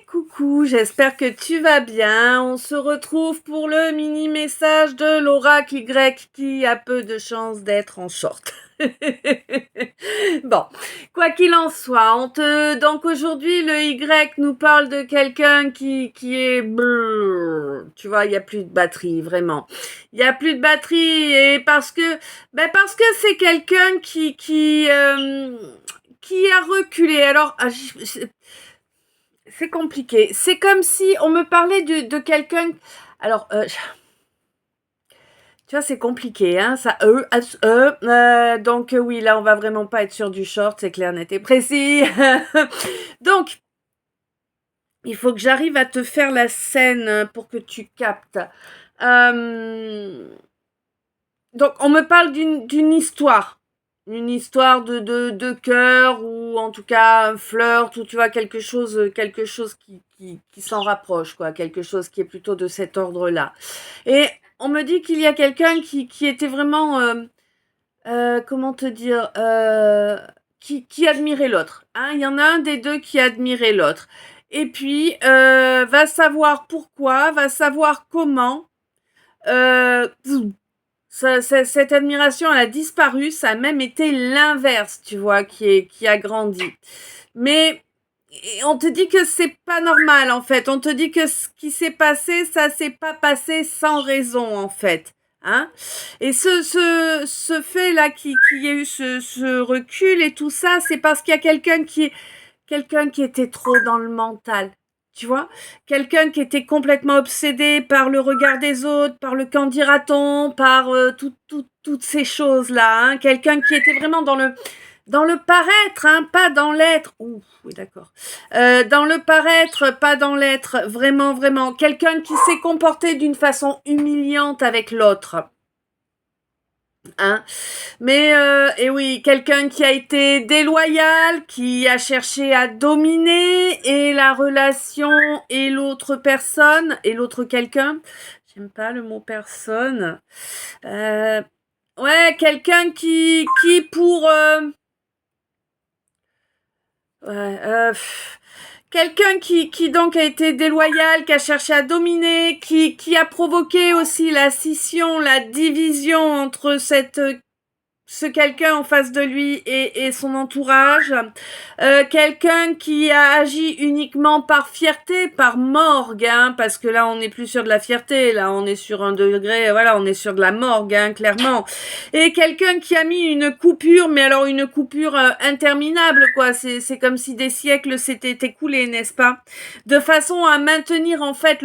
Coucou, j'espère que tu vas bien. On se retrouve pour le mini message de l'oracle Y qui a peu de chances d'être en short. Bon, quoi qu'il en soit, donc aujourd'hui le Y nous parle de quelqu'un qui est tu vois, il y a plus de batterie vraiment. Il y a plus de batterie et parce que c'est quelqu'un qui a reculé. Alors c'est compliqué. C'est comme si on me parlait de quelqu'un. Alors, tu vois, c'est compliqué, hein. Ça, donc oui, là, on va vraiment pas être sur du short, c'est clair, net et précis. Donc, il faut que j'arrive à te faire la scène pour que tu captes. Donc, on me parle d'une histoire. Une histoire de cœur ou en tout cas un flirt ou tu vois quelque chose qui s'en rapproche, quoi, quelque chose qui est plutôt de cet ordre-là. Et on me dit qu'il y a quelqu'un qui était vraiment comment te dire qui admirait l'autre, hein. Il y en a un des deux qui admirait l'autre et puis va savoir pourquoi, va savoir comment. euh, Cette admiration, elle a disparu, ça a même été l'inverse, tu vois, qui a grandi. Mais on te dit que c'est pas normal, en fait. On te dit que ce qui s'est passé, ça s'est pas passé sans raison, en fait. Hein? Et ce fait-là, qu'il y a eu ce recul et tout ça, c'est parce qu'il y a quelqu'un qui était trop dans le mental. Tu vois, quelqu'un qui était complètement obsédé par le regard des autres, par le qu'en dira-t-on, par toutes ces choses-là. Hein. Quelqu'un qui était vraiment dans le paraître, hein, pas dans l'être. Ouh, oui, d'accord. Dans le paraître, pas dans l'être. Vraiment, vraiment. Quelqu'un qui s'est comporté d'une façon humiliante avec l'autre. Hein. Mais et oui, quelqu'un qui a été déloyal, qui a cherché à dominer et la relation et l'autre personne et l'autre quelqu'un. J'aime pas le mot personne. Ouais, quelqu'un qui pour ouais, quelqu'un qui donc a été déloyal, qui a cherché à dominer, qui a provoqué aussi la scission, la division entre ce quelqu'un en face de lui et son entourage, quelqu'un qui a agi uniquement par fierté, par morgue, hein, parce que là on n'est plus sur de la fierté, là on est sur un degré, voilà, on est sur de la morgue, hein, clairement, et quelqu'un qui a mis une coupure, mais alors une coupure interminable, quoi, c'est comme si des siècles s'étaient écoulés, n'est-ce pas, de façon à maintenir en fait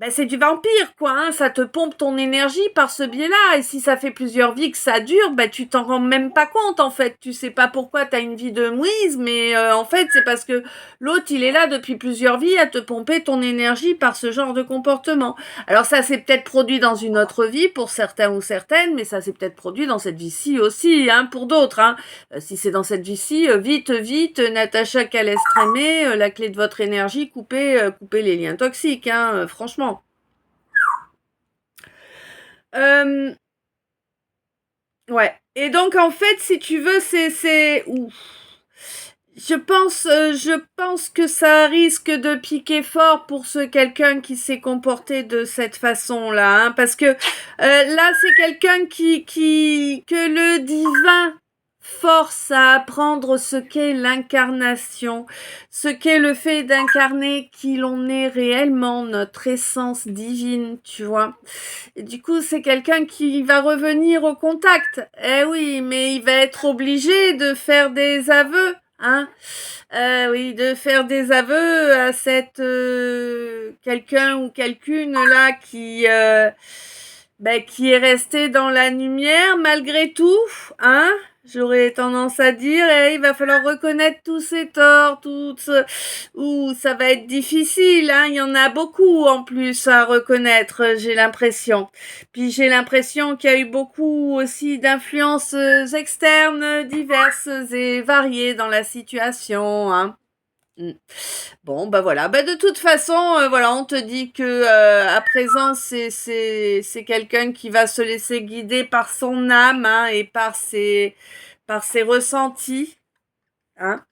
ben c'est du vampire, quoi, hein, ça te pompe ton énergie par ce biais-là, et si ça fait plusieurs vies que ça dure, ben tu t'en rends même pas compte, en fait, tu sais pas pourquoi t'as une vie de mouise, mais en fait, c'est parce que l'autre, il est là depuis plusieurs vies à te pomper ton énergie par ce genre de comportement. Alors ça s'est peut-être produit dans une autre vie, pour certains ou certaines, mais ça s'est peut-être produit dans cette vie-ci aussi, hein, pour d'autres, hein. Si c'est dans cette vie-ci, vite, Natacha Calestrémé, la clé de votre énergie, coupez les liens toxiques, hein, franchement. Ouais. Et donc en fait, si tu veux, c'est ouf. Je pense que ça risque de piquer fort pour ce quelqu'un qui s'est comporté de cette façon-là, hein, parce que là, c'est quelqu'un que le divin force à apprendre ce qu'est l'incarnation, ce qu'est le fait d'incarner qui l'on est réellement, notre essence divine, tu vois. Et du coup, c'est quelqu'un qui va revenir au contact. Eh oui, mais il va être obligé de faire des aveux, hein. Oui, de faire des aveux à cette quelqu'un ou quelqu'une là qui est resté dans la lumière malgré tout, hein. J'aurais tendance à dire, il va falloir reconnaître tous ses torts, ça va être difficile, hein. Il y en a beaucoup en plus à reconnaître, j'ai l'impression. Puis j'ai l'impression qu'il y a eu beaucoup aussi d'influences externes diverses et variées dans la situation, hein. Bon, bah voilà. Bah de toute façon, voilà, on te dit que à présent, c'est quelqu'un qui va se laisser guider par son âme, hein, et par ses ressentis. hein,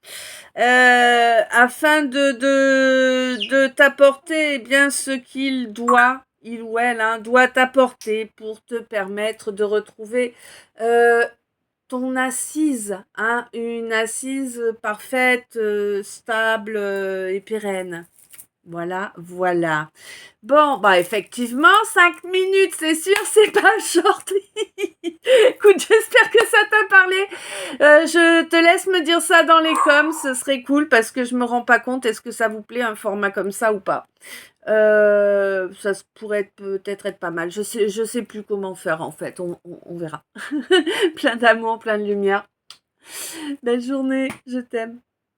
afin de t'apporter eh bien ce qu'il doit, il ou elle, hein, doit t'apporter pour te permettre de retrouver ton assise, hein, une assise parfaite, stable et pérenne. Voilà, voilà. Bon, bah effectivement, 5 minutes, c'est sûr, c'est pas short. Écoute, j'espère que ça t'a parlé. Je te laisse me dire ça dans les coms, ce serait cool parce que je me rends pas compte, est-ce que ça vous plaît un format comme ça ou pas. Ça pourrait peut-être être pas mal. Je sais plus comment faire en fait, on verra. Plein d'amour, plein de lumière. Belle journée, je t'aime.